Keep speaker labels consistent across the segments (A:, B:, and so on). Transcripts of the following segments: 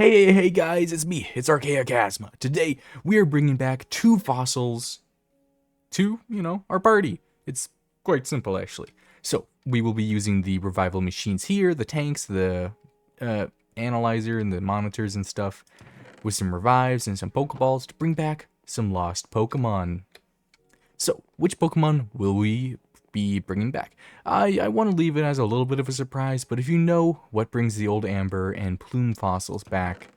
A: Hey guys, it's me, it's Archaea Chasma. Today, we are bringing back two fossils to, our party. It's quite simple, actually. So, we will be using the revival machines here, the tanks, the analyzer, and the monitors and stuff, with some revives and some Pokeballs to bring back some lost Pokemon. So, which Pokemon will we be bringing back? I want to leave it as a little bit of a surprise, but if you know what brings the old Amber and Plume fossils back,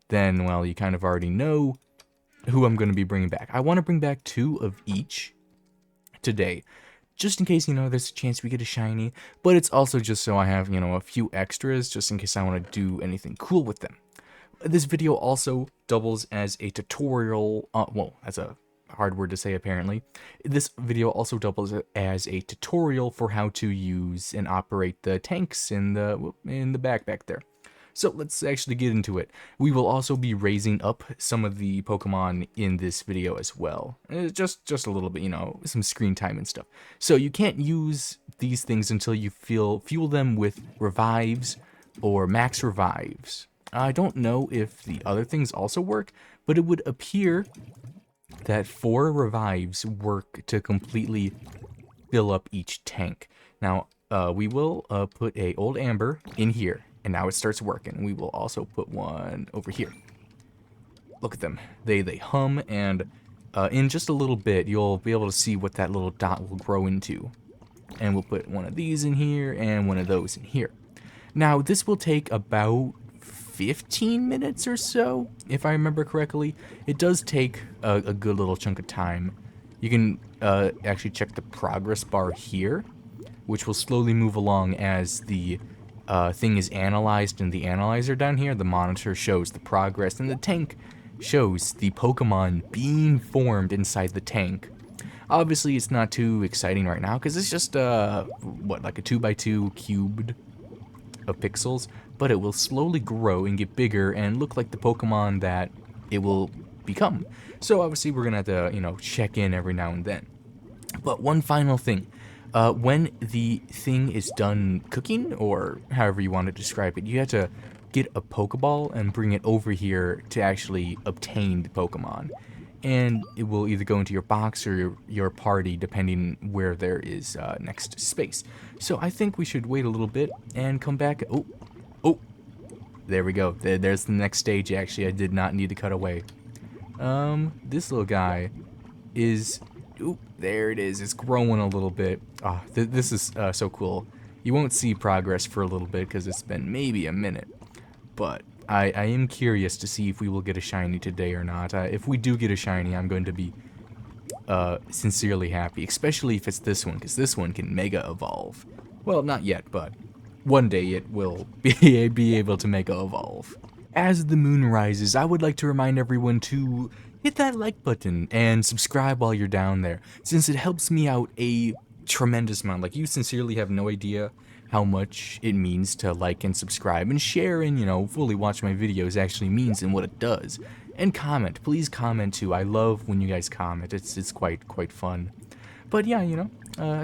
A: then, well, you kind of already know who I'm going to be bringing back. I want to bring back two of each today, just in case, there's a chance we get a shiny, but it's also just so I have, a few extras, just in case I want to do anything cool with them. This video also doubles as a tutorial, well, that's a hard word to say apparently. This video also doubles as a tutorial for how to use and operate the tanks in the backpack there. So let's actually get into it. We will also be raising up some of the Pokemon in this video as well. Just a little bit, some screen time and stuff. So you can't use these things until you fuel them with revives or max revives. I don't know if the other things also work, but it would appear that 4 revives work to completely fill up each tank. Now, we will put a old Amber in here, and now it starts working. We will also put one over here. Look at them. They hum, and in just a little bit, you'll be able to see what that little dot will grow into. And we'll put one of these in here, and one of those in here. Now, this will take about 15 minutes or so, if I remember correctly. It does take a good little chunk of time. You can actually check the progress bar here, which will slowly move along as the thing is analyzed in the analyzer down here. The monitor shows the progress, and the tank shows the Pokemon being formed inside the tank. Obviously, it's not too exciting right now, because it's just, like a 2x2 cubed of pixels, but it will slowly grow and get bigger and look like the Pokemon that it will become. So obviously we're gonna have to, check in every now and then. But one final thing, when the thing is done cooking, or however you want to describe it, you have to get a Pokeball and bring it over here to actually obtain the Pokemon. And it will either go into your box or your party, depending where there is next space. So I think we should wait a little bit and come back. Oh, there we go. There's the next stage, actually. I did not need to cut away. This little guy is... Ooh, there it is. It's growing a little bit. Ah, this is so cool. You won't see progress for a little bit because it's been maybe a minute. But I am curious to see if we will get a shiny today or not. If we do get a shiny, I'm going to be sincerely happy, especially if it's this one, because this one can Mega Evolve. Well, not yet, but one day it will be able to Mega Evolve. As the moon rises, I would like to remind everyone to hit that like button and subscribe while you're down there, since it helps me out a tremendous amount. Like, you sincerely have no idea how much it means to like and subscribe and share and, fully watch my videos actually means and what it does. And comment. Please comment too. I love when you guys comment. It's quite fun. But yeah,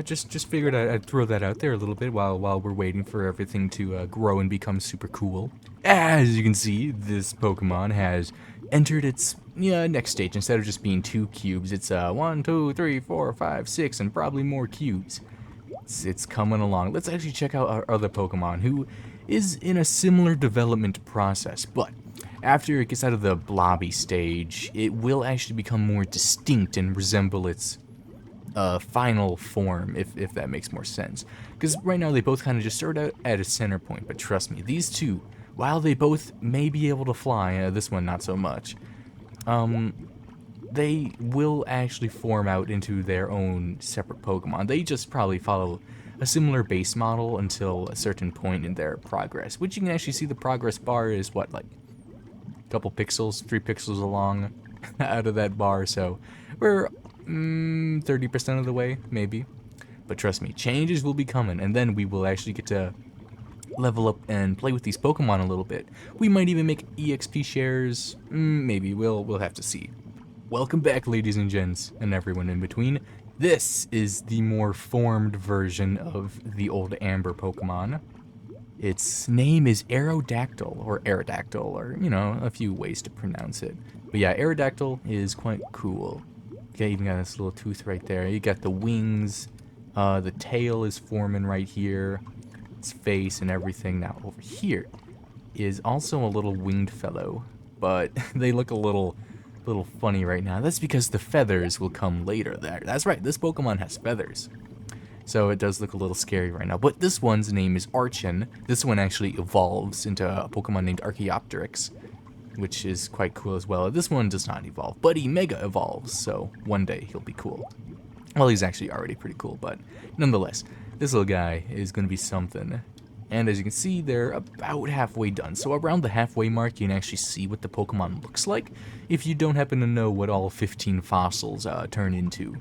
A: just figured I'd throw that out there a little bit while we're waiting for everything to grow and become super cool. As you can see, this Pokemon has entered its next stage. Instead of just being 2 cubes, it's 1, 2, 3, 4, 5, 6, and probably more cubes. It's coming along. Let's actually check out our other Pokemon, who is in a similar development process, but after it gets out of the blobby stage, it will actually become more distinct and resemble its final form, if that makes more sense. Because right now they both kind of just start out at a center point, but trust me, these two, while they both may be able to fly, this one not so much, they will actually form out into their own separate Pokemon. They just probably follow a similar base model until a certain point in their progress, which you can actually see the progress bar is what, like a couple pixels, 3 pixels along out of that bar, so we're 30% of the way, maybe. But trust me, changes will be coming, and then we will actually get to level up and play with these Pokemon a little bit. We might even make EXP shares, maybe, we'll have to see. Welcome back, ladies and gents, and everyone in between. This is the more formed version of the old Amber Pokemon. Its name is Aerodactyl, or Aerodactyl, or, you know, a few ways to pronounce it. But yeah, Aerodactyl is quite cool. Okay, even got this little tooth right there. You got the wings. The tail is forming right here. Its face and everything. Now, over here is also a little winged fellow. But they look a little funny right now. That's because the feathers will come later. That's right, this Pokemon has feathers. So it does look a little scary right now. But this one's name is Archen. This one actually evolves into a Pokemon named Archaeopteryx, which is quite cool as well. This one does not evolve, but he mega evolves, so one day he'll be cool. Well, he's actually already pretty cool, but nonetheless, this little guy is going to be something. And as you can see, they're about halfway done. So around the halfway mark, you can actually see what the Pokemon looks like if you don't happen to know what all 15 fossils turn into.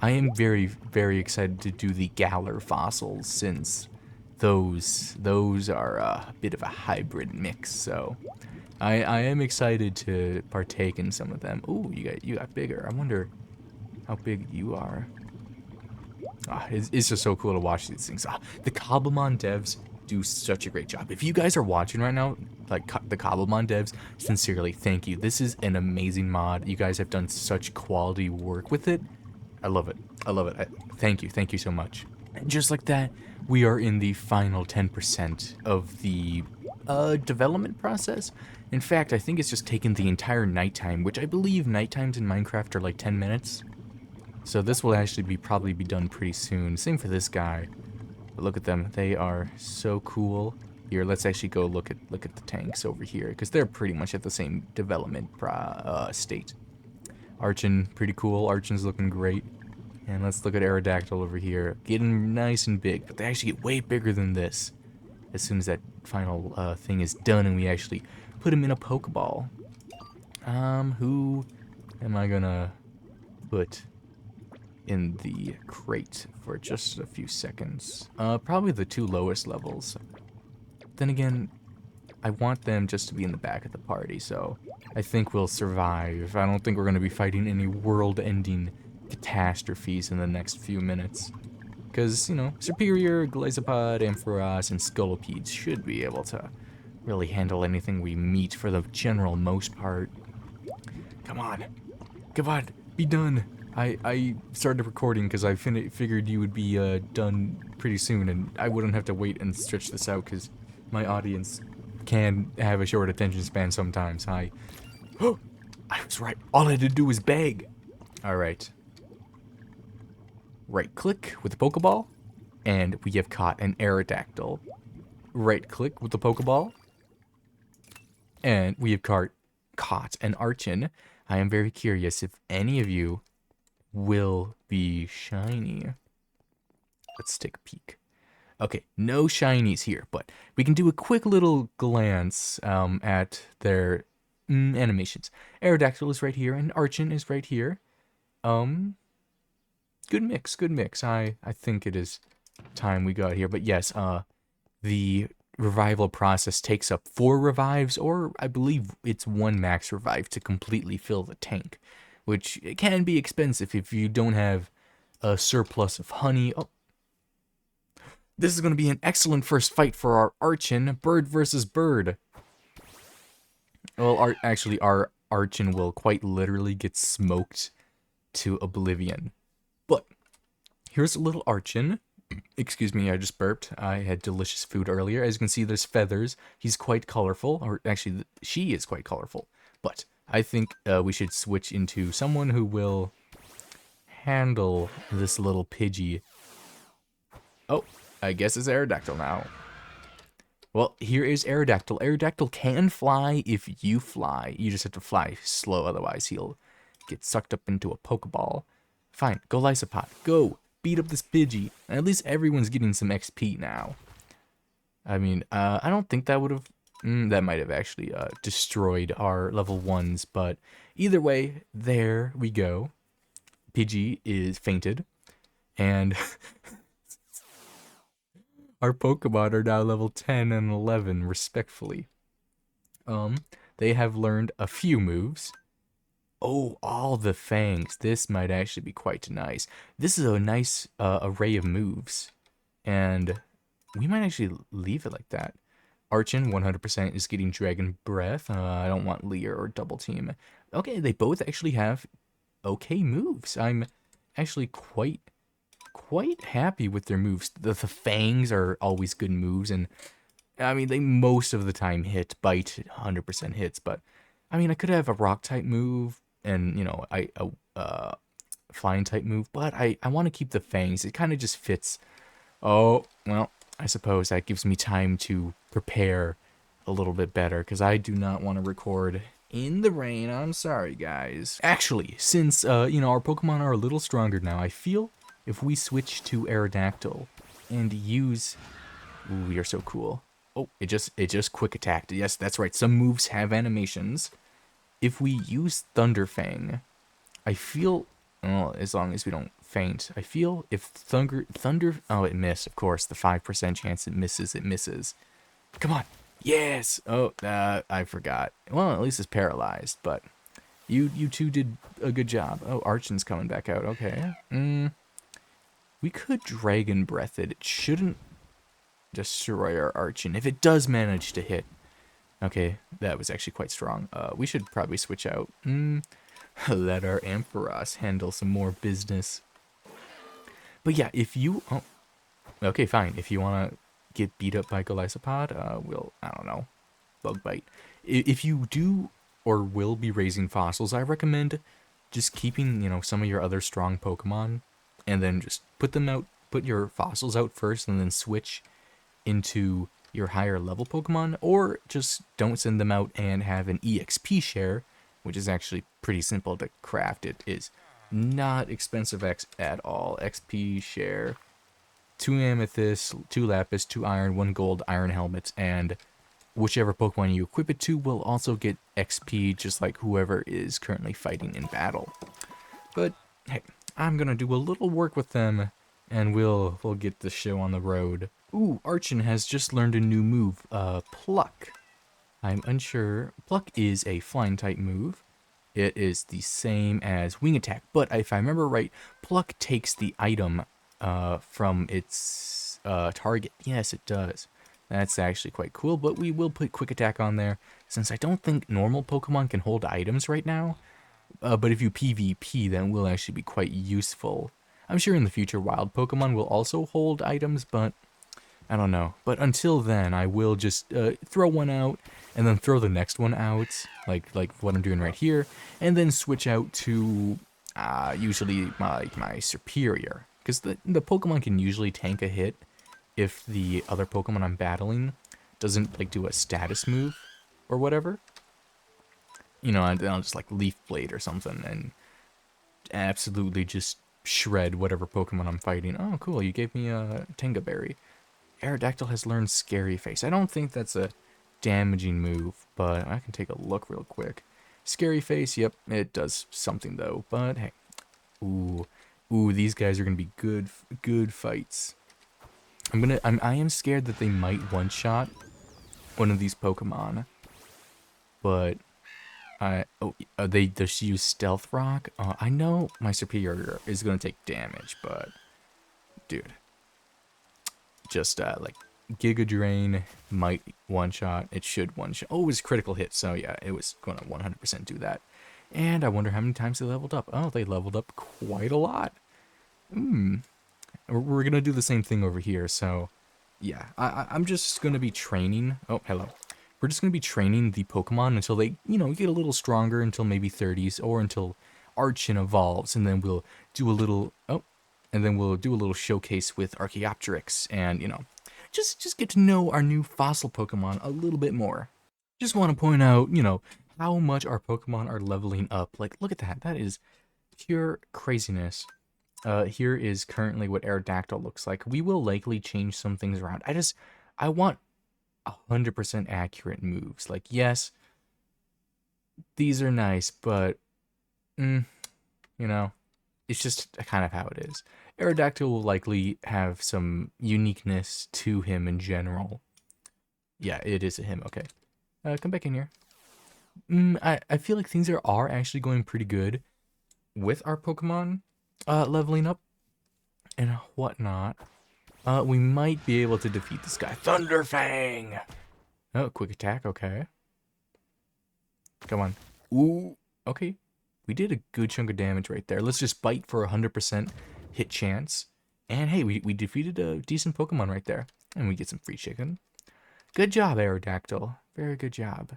A: I am very, very excited to do the Galar fossils since those are a bit of a hybrid mix. So I am excited to partake in some of them. Ooh, you got bigger. I wonder how big you are. It's just so cool to watch these things. The Cobblemon devs do such a great job. If you guys are watching right now, like the Cobblemon devs, sincerely, thank you. This is an amazing mod. You guys have done such quality work with it. I love it. I love it. Thank you so much. And just like that, we are in the final 10% of the development process. In fact, I think it's just taken the entire nighttime, which I believe nighttimes in Minecraft are like 10 minutes. So this will actually probably be done pretty soon. Same for this guy. But look at them. They are so cool. Here, let's actually go look at the tanks over here, because they're pretty much at the same development state. Archen, pretty cool. Archen's looking great. And let's look at Aerodactyl over here. Getting nice and big, but they actually get way bigger than this as soon as that final thing is done and we actually put him in a Pokeball. Who am I gonna put in the crate for just a few seconds? Probably the two lowest levels. Then again, I want them just to be in the back of the party, so I think we'll survive. I don't think we're going to be fighting any world-ending catastrophes in the next few minutes. Because, you know, Superior, Glazopod, Ampharos, and Scolipede should be able to really handle anything we meet for the general most part. Come on. Come on. Be done. I started recording because I figured you would be done pretty soon, and I wouldn't have to wait and stretch this out because my audience can have a short attention span sometimes. I was right. All I had to do was beg. Alright. Right click with the Pokeball, and we have caught an Aerodactyl. Right click with the Pokeball, and we have caught an Archen. I am very curious if any of you will be shiny. Let's take a peek. Okay, no shinies here, but we can do a quick little glance at their animations. Aerodactyl is right here, and Archen is right here. Good mix, good mix. I think it is time we got here. But yes, the revival process takes up 4 revives, or I believe it's 1 max revive to completely fill the tank, which can be expensive if you don't have a surplus of honey. Oh. This is going to be an excellent first fight for our Archen, bird versus bird. Well, actually, our Archen will quite literally get smoked to oblivion. But here's a little Archen. Excuse me, I just burped. I had delicious food earlier. As you can see, there's feathers. He's quite colorful, or actually, she is quite colorful. But I think we should switch into someone who will handle this little Pidgey. Oh. I guess it's Aerodactyl now. Well, here is Aerodactyl. Aerodactyl can fly if you fly. You just have to fly slow, otherwise he'll get sucked up into a Pokeball. Fine, go Lysopod. Go! Beat up this Pidgey. And at least everyone's getting some XP now. I mean, I don't think that would have... that might have actually destroyed our level 1s, but either way, there we go. Pidgey is fainted. And... our Pokemon are now level 10 and 11, respectfully. They have learned a few moves. Oh, all the fangs. This might actually be quite nice. This is a nice array of moves. And we might actually leave it like that. Archen 100% is getting Dragon Breath. I don't want Leer or Double Team. Okay, they both actually have okay moves. I'm actually quite happy with their moves. The Fangs are always good moves, and I mean, they most of the time hit. Bite 100% hits, but I mean, I could have a Rock type move and, you know, a Flying type move, but I want to keep the Fangs. It kind of just fits. Oh, well, I suppose that gives me time to prepare a little bit better, because I do not want to record in the rain. I'm sorry, guys. Actually, since, you know, our Pokemon are a little stronger now, I feel if we switch to Aerodactyl and use... Ooh, we are so cool. Oh, it just quick attacked. Yes, that's right. Some moves have animations. If we use Thunderfang, I feel... Well, as long as we don't faint. I feel if Thunder... Oh, it missed, of course. The 5% chance it misses, it misses. Come on. Yes! Oh, I forgot. Well, at least it's paralyzed, but you two did a good job. Oh, Archen's coming back out. Okay. We could Dragon Breath it. It shouldn't destroy our Archen. If it does manage to hit. Okay, that was actually quite strong. We should probably switch out. Let our Ampharos handle some more business. But yeah, if you... Oh, okay, fine. If you want to get beat up by Golisopod, we'll... I don't know. Bug Bite. If you do or will be raising fossils, I recommend just keeping, you know, some of your other strong Pokemon and then just put them out, put your fossils out first and then switch into your higher level Pokemon, or just don't send them out and have an EXP share, which is actually pretty simple to craft. It is not expensive at all. XP share, 2 amethyst, 2 lapis, 2 iron, 1 gold, iron helmets, and whichever Pokemon you equip it to will also get XP, just like whoever is currently fighting in battle. But hey, I'm gonna do a little work with them, and we'll get the show on the road. Ooh, Archen has just learned a new move, Pluck. I'm unsure. Pluck is a flying type move. It is the same as Wing Attack, but if I remember right, Pluck takes the item from its target. Yes, it does. That's actually quite cool, but we will put Quick Attack on there, since I don't think normal Pokemon can hold items right now. But if you PvP, then it will actually be quite useful. I'm sure in the future wild Pokemon will also hold items, but I don't know. But until then, I will just throw one out, and then throw the next one out, like what I'm doing right here, and then switch out to usually my superior. Because the Pokemon can usually tank a hit if the other Pokemon I'm battling doesn't like do a status move or whatever. You know, and I'll just like Leaf Blade or something and absolutely just shred whatever Pokemon I'm fighting. Oh, cool, you gave me a Tenga Berry. Aerodactyl has learned Scary Face. I don't think that's a damaging move, but I can take a look real quick. Scary Face, yep, it does something though, but hey. Ooh, these guys are gonna be good fights. I am scared that they might one-shot one of these Pokemon, but they just use Stealth Rock. I know my superior is gonna take damage, but dude, just like Giga Drain might one-shot. It should one-shot. Oh, it was critical hit, so yeah, it was gonna 100% do that. And I wonder how many times they leveled up. Oh, they leveled up quite a lot. We're gonna do the same thing over here, so yeah, I'm just gonna be training. Oh, hello. We're just gonna be training the Pokemon until they, you know, get a little stronger, until maybe 30s, or until Archen evolves, and then we'll do a little showcase with Archaeopteryx, and you know, just get to know our new fossil Pokemon a little bit more. Just want to point out, you know, how much our Pokemon are leveling up. Like, look at that. That is pure craziness. Here is currently what Aerodactyl looks like. We will likely change some things around. I want 100% accurate moves. Like, yes, these are nice, but, you know, it's just kind of how it is. Aerodactyl will likely have some uniqueness to him in general. Yeah, it is a him. Okay. Come back in here. I feel like things are actually going pretty good with our Pokemon leveling up and whatnot. We might be able to defeat this guy. Thunderfang! Oh, quick attack, okay. Come on. Ooh, okay. We did a good chunk of damage right there. Let's just bite for 100% hit chance. And hey, we defeated a decent Pokemon right there. And we get some free chicken. Good job, Aerodactyl. Very good job.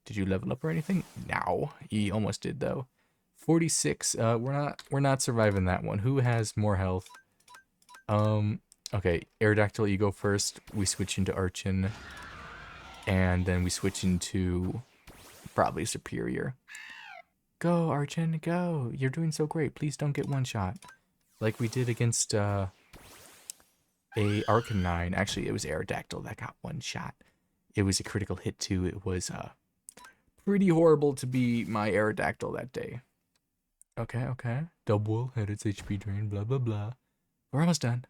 A: Did you level up or anything? No. You almost did though. 46. We're not surviving that one. Who has more health? Okay, Aerodactyl, you go first. We switch into Archen. And then we switch into probably Superior. Go, Archen, go. You're doing so great. Please don't get one shot. Like we did against a Arcanine. Actually, it was Aerodactyl that got one shot. It was a critical hit too. It was pretty horrible to be my Aerodactyl that day. Okay. Double had its HP drain, blah blah blah. We're almost done.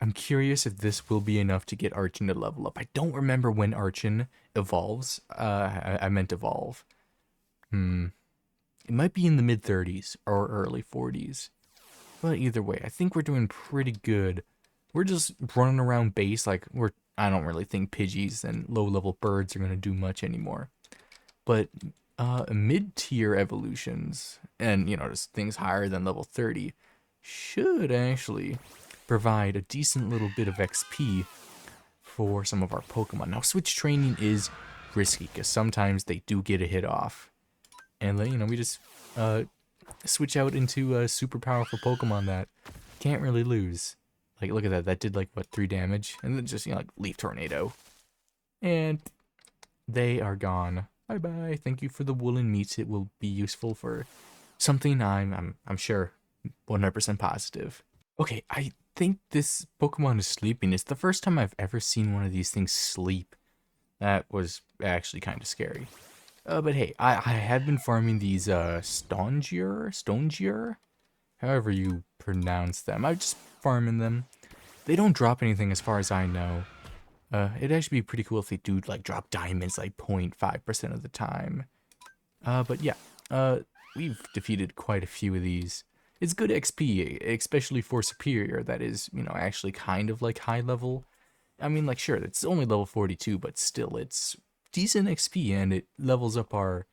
A: I'm curious if this will be enough to get Archen to level up. I don't remember when Archen evolves. I meant evolve. It might be in the mid-30s or early 40s. But either way, I think we're doing pretty good. We're just running around base like I don't really think Pidgeys and low-level birds are going to do much anymore. But mid-tier evolutions, and, you know, just things higher than level 30, should actually provide a decent little bit of XP for some of our Pokemon. Now, switch training is risky, because sometimes they do get a hit off. And, you know, we just switch out into a super powerful Pokemon that can't really lose. Like, look at that. That did, like, what, 3 damage? And then just, you know, like, Leaf Tornado. And they are gone. Bye-bye. Thank you for the woolen meat. It will be useful for something I'm sure 100% positive. Okay, I think this Pokemon is sleeping. It's the first time I've ever seen one of these things sleep. That was actually kind of scary. But hey, I have been farming these Stongier, however you pronounce them. I'm just farming them. They don't drop anything as far as I know. It'd actually be pretty cool if they do like drop diamonds like 0.5% of the time. But yeah, we've defeated quite a few of these. It's good XP, especially for Superior. That is, you know, actually kind of like high level. I mean, like, sure, it's only level 42, but still, it's decent XP, and it levels up our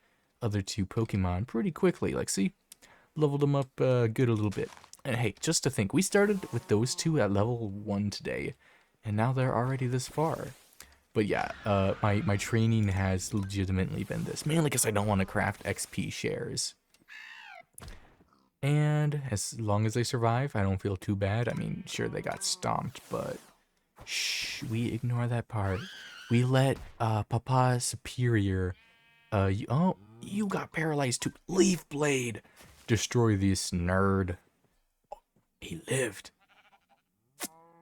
A: other 2 Pokemon pretty quickly. Like, see? Leveled them up good a little bit. And hey, just to think, we started with those 2 at level 1 today, and now they're already this far. But yeah, my training has legitimately been this, mainly because I don't want to craft XP shares. And as long as they survive, I don't feel too bad. I mean, sure, they got stomped, but shh, we ignore that part. We let Papa Superior, you got paralyzed too. Leaf Blade, destroy this nerd. He lived.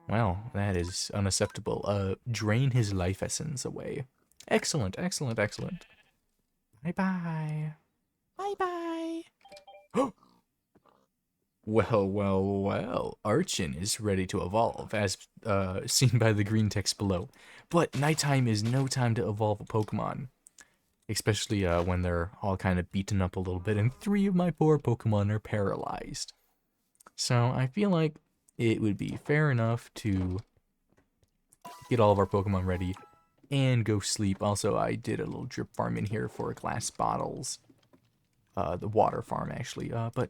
A: Well, that is unacceptable. Drain his life essence away. Excellent. Bye-bye. Bye-bye. Well. Archen is ready to evolve, as seen by the green text below. But nighttime is no time to evolve a Pokemon. Especially when they're all kind of beaten up a little bit, and 3 of my poor Pokemon are paralyzed. So I feel like it would be fair enough to get all of our Pokemon ready and go sleep. Also, I did a little drip farm in here for glass bottles. The water farm, actually. But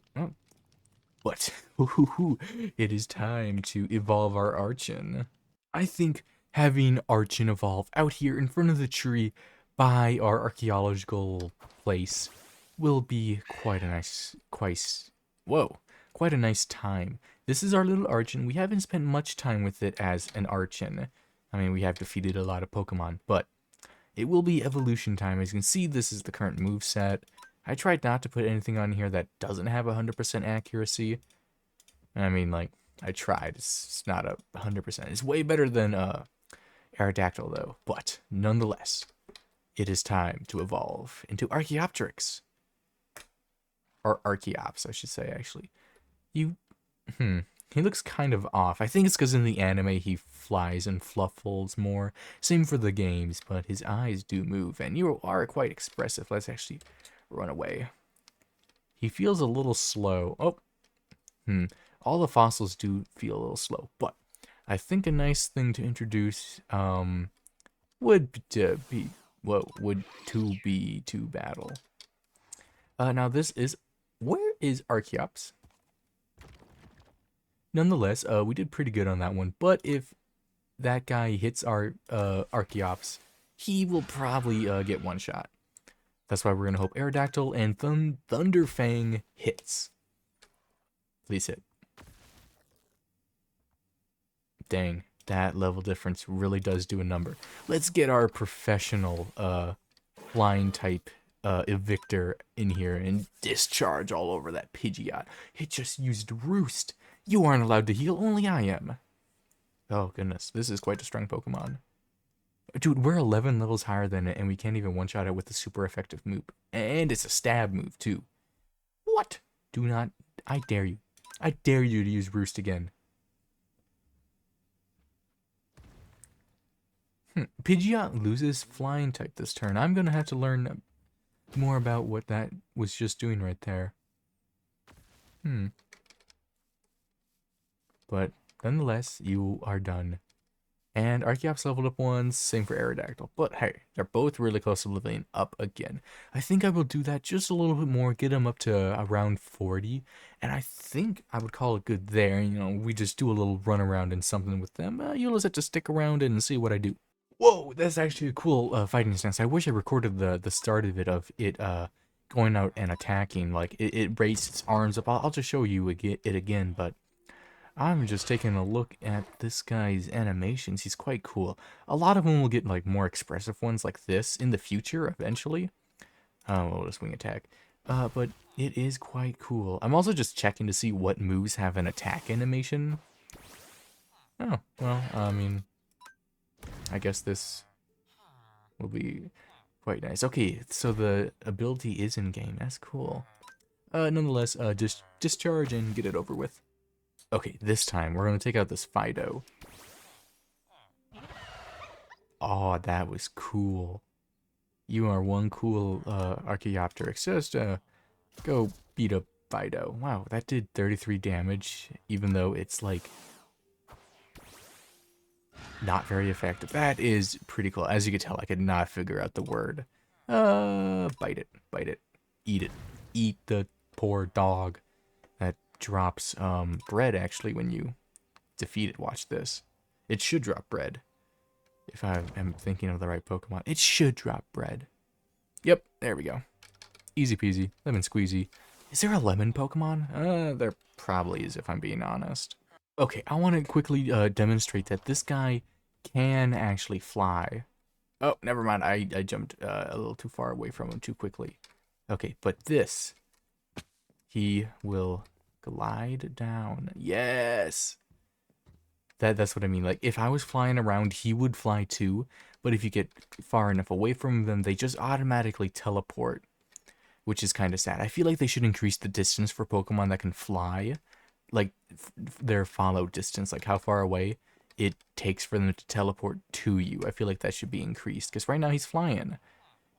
A: it is time to evolve our Archen. I think having Archen evolve out here in front of the tree by our archaeological place will be quite a nice time. This is our little Archen. We haven't spent much time with it as an Archen. I mean, we have defeated a lot of Pokemon, but it will be evolution time. As you can see, this is the current moveset. I tried not to put anything on here that doesn't have 100% accuracy. I mean, like, I tried. It's not 100%. It's way better than Aerodactyl, though. But, nonetheless, it is time to evolve into Archaeopteryx. Or Archeops, I should say, actually. He looks kind of off. I think it's because in the anime he flies and fluffles more. Same for the games, but his eyes do move, and you are quite expressive. Let's actually run away. He feels a little slow. All the fossils do feel a little slow, but I think a nice thing to introduce would be what would to be to battle. Now this is, where is Archeops? Nonetheless, we did pretty good on that one. But if that guy hits our Archeops, he will probably get one shot. That's why we're gonna hope Aerodactyl and Thunderfang hits. Please hit. Dang, that level difference really does do a number. Let's get our professional flying type Evictor in here and discharge all over that Pidgeot. It just used Roost. You aren't allowed to heal, only I am. Oh goodness, this is quite a strong Pokemon. Dude, we're 11 levels higher than it, and we can't even one-shot it with a super effective move. And it's a stab move, too. What? Do not... I dare you. I dare you to use Roost again. Pidgeot loses Flying type this turn. I'm going to have to learn more about what that was just doing right there. But, nonetheless, you are done. And Archeops leveled up once, same for Aerodactyl. But hey, they're both really close to leveling up again. I think I will do that just a little bit more, get them up to around 40. And I think I would call it good there. You know, we just do a little run around and something with them. You'll just have to stick around and see what I do. Whoa, that's actually a cool fighting stance. I wish I recorded the start of it going out and attacking. Like, it raised its arms up. I'll just show you it again, but... I'm just taking a look at this guy's animations. He's quite cool. A lot of them will get like more expressive ones like this in the future eventually. Well, just wing attack. But it is quite cool. I'm also just checking to see what moves have an attack animation. Oh, well, I mean, I guess this will be quite nice. Okay, so the ability is in game. That's cool. Nonetheless, just discharge and get it over with. Okay, this time we're going to take out this Fido. Oh, that was cool. You are one cool Archaeopteryx. Just go beat up Fido. Wow, that did 33 damage, even though it's like not very effective. That is pretty cool. As you can tell, I could not figure out the word. Bite it, eat it, eat the poor dog. That drops bread actually when you defeat it. Watch this. It should drop bread. If I am thinking of the right Pokemon, it should drop bread. Yep, there we go. Easy peasy, lemon squeezy. Is there a lemon Pokemon? There probably is, if I'm being honest. Okay, I want to quickly demonstrate that this guy can actually fly. Oh, never mind. I jumped a little too far away from him too quickly. Okay, but this, he will glide down. Yes! That's what I mean. Like, if I was flying around, he would fly too. But if you get far enough away from them, they just automatically teleport. Which is kind of sad. I feel like they should increase the distance for Pokemon that can fly. Like, their follow distance. Like, how far away it takes for them to teleport to you. I feel like that should be increased. Because right now he's flying.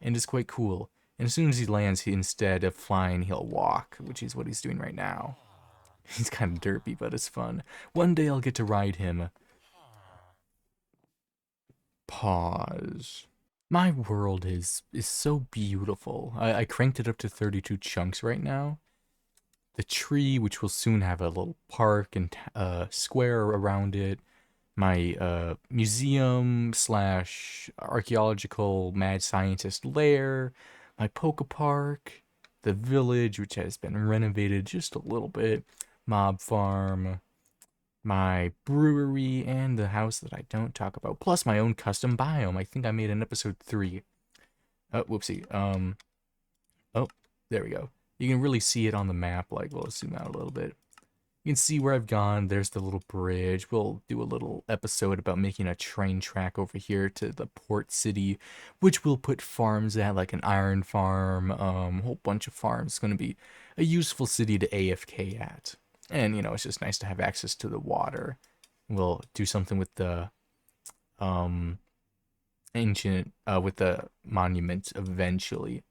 A: And it's quite cool. And as soon as he lands, instead of flying, he'll walk. Which is what he's doing right now. He's kind of derpy, but it's fun. One day I'll get to ride him. Pause. My world is so beautiful. I cranked it up to 32 chunks right now. The tree, which will soon have a little park and square around it. My museum slash archaeological mad scientist lair. My Poke Park. The village, which has been renovated just a little bit. Mob farm, my brewery, and the house that I don't talk about, plus my own custom biome. I think I made in episode 3. Oh, whoopsie. Oh, there we go. You can really see it on the map. Like, we'll zoom out a little bit. You can see where I've gone. There's the little bridge. We'll do a little episode about making a train track over here to the port city, which we'll put farms at, like an iron farm, a whole bunch of farms. It's going to be a useful city to AFK at. And, you know, it's just nice to have access to the water. We'll do something with the ancient, with the monument eventually.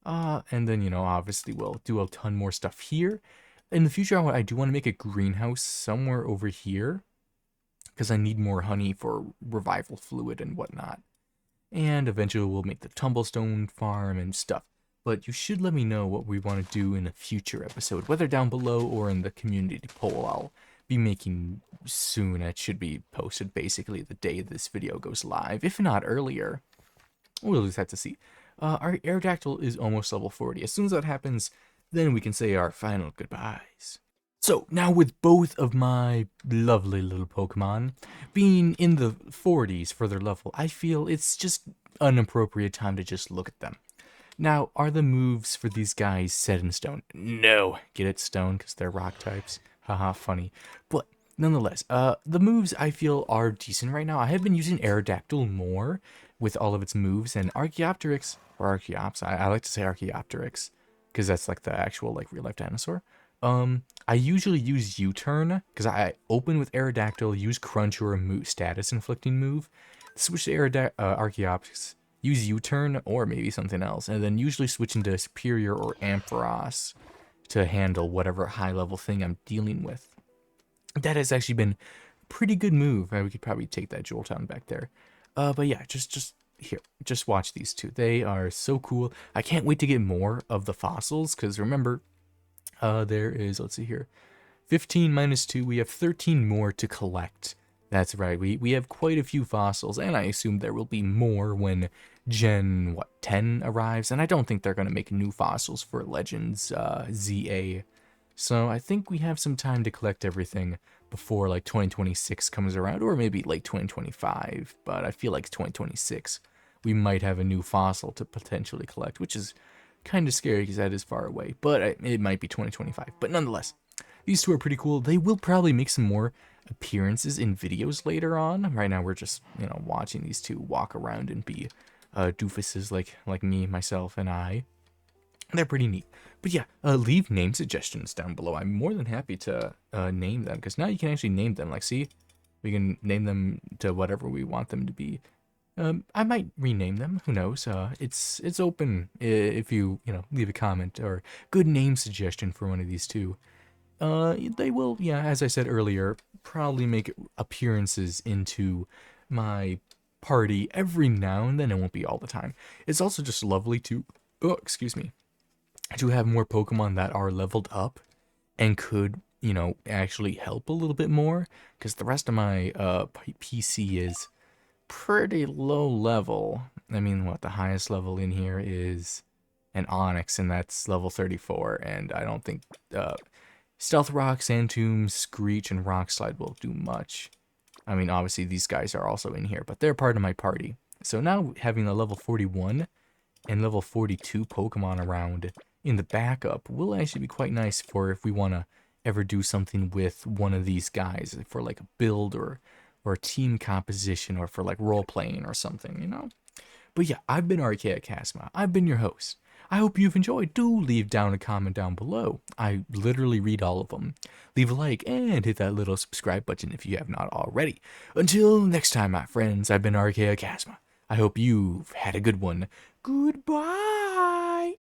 A: And then, you know, obviously we'll do a ton more stuff here. In the future, I do want to make a greenhouse somewhere over here. because I need more honey for revival fluid and whatnot. And eventually we'll make the tumblestone farm and stuff. But you should let me know what we want to do in a future episode, whether down below or in the community poll I'll be making soon. It should be posted basically the day this video goes live, if not earlier. We'll just have to see. Our Aerodactyl is almost level 40. As soon as that happens, then we can say our final goodbyes. So, now with both of my lovely little Pokemon being in the 40s for their level, I feel it's just an appropriate time to just look at them. Now, are the moves for these guys set in stone? No. Get it, stone, because they're rock types. Haha, funny. But, nonetheless, the moves I feel are decent right now. I have been using Aerodactyl more with all of its moves, and Archaeopteryx, or Archeops, I like to say Archaeopteryx, because that's like the actual like real-life dinosaur. I usually use U-turn, because I open with Aerodactyl, use Crunch or a status-inflicting move, switch to Archeops, use U-turn, or maybe something else, and then usually switch into Superior or Ampharos to handle whatever high-level thing I'm dealing with. That has actually been a pretty good move. We could probably take that Jolteon back there. But yeah, just watch these two. They are so cool. I can't wait to get more of the fossils, because remember, there is, let's see here, 15 minus 2, we have 13 more to collect. That's right, we have quite a few fossils, and I assume there will be more when Gen, 10 arrives, and I don't think they're going to make new fossils for Legends ZA. So I think we have some time to collect everything before like 2026 comes around, or maybe late 2025, but I feel like 2026 we might have a new fossil to potentially collect, which is kind of scary because that is far away, but it might be 2025. But nonetheless, these two are pretty cool. They will probably make some more appearances in videos later on. Right now we're just, watching these two walk around and be doofuses like me, myself, and I. They're pretty neat. But yeah, leave name suggestions down below. I'm more than happy to name them, because now you can actually name them. Like, see, we can name them to whatever we want them to be. I might rename them. Who knows? It's open if you leave a comment or good name suggestion for one of these two. They will, yeah, as I said earlier, probably make appearances into my party every now and then. It won't be all the time. It's also just lovely to, to have more Pokemon that are leveled up and could, actually help a little bit more, because the rest of my PC is pretty low level. I mean, the highest level in here is an Onyx, and that's level 34, and I don't think Stealth Rock, Sandtomb, Screech, and Rock Slide will do much. I mean, obviously these guys are also in here, but they're part of my party. So now having a level 41 and level 42 Pokemon around in the backup will actually be quite nice for if we want to ever do something with one of these guys, for like a build or team composition, or for like role playing or something, But yeah, I've been Archaea Chasma. I've been your host. I hope you've enjoyed. Do leave down a comment down below. I literally read all of them. Leave a like and hit that little subscribe button if you have not already. Until next time, my friends, I've been Archaea Chasma. I hope you've had a good one. Goodbye.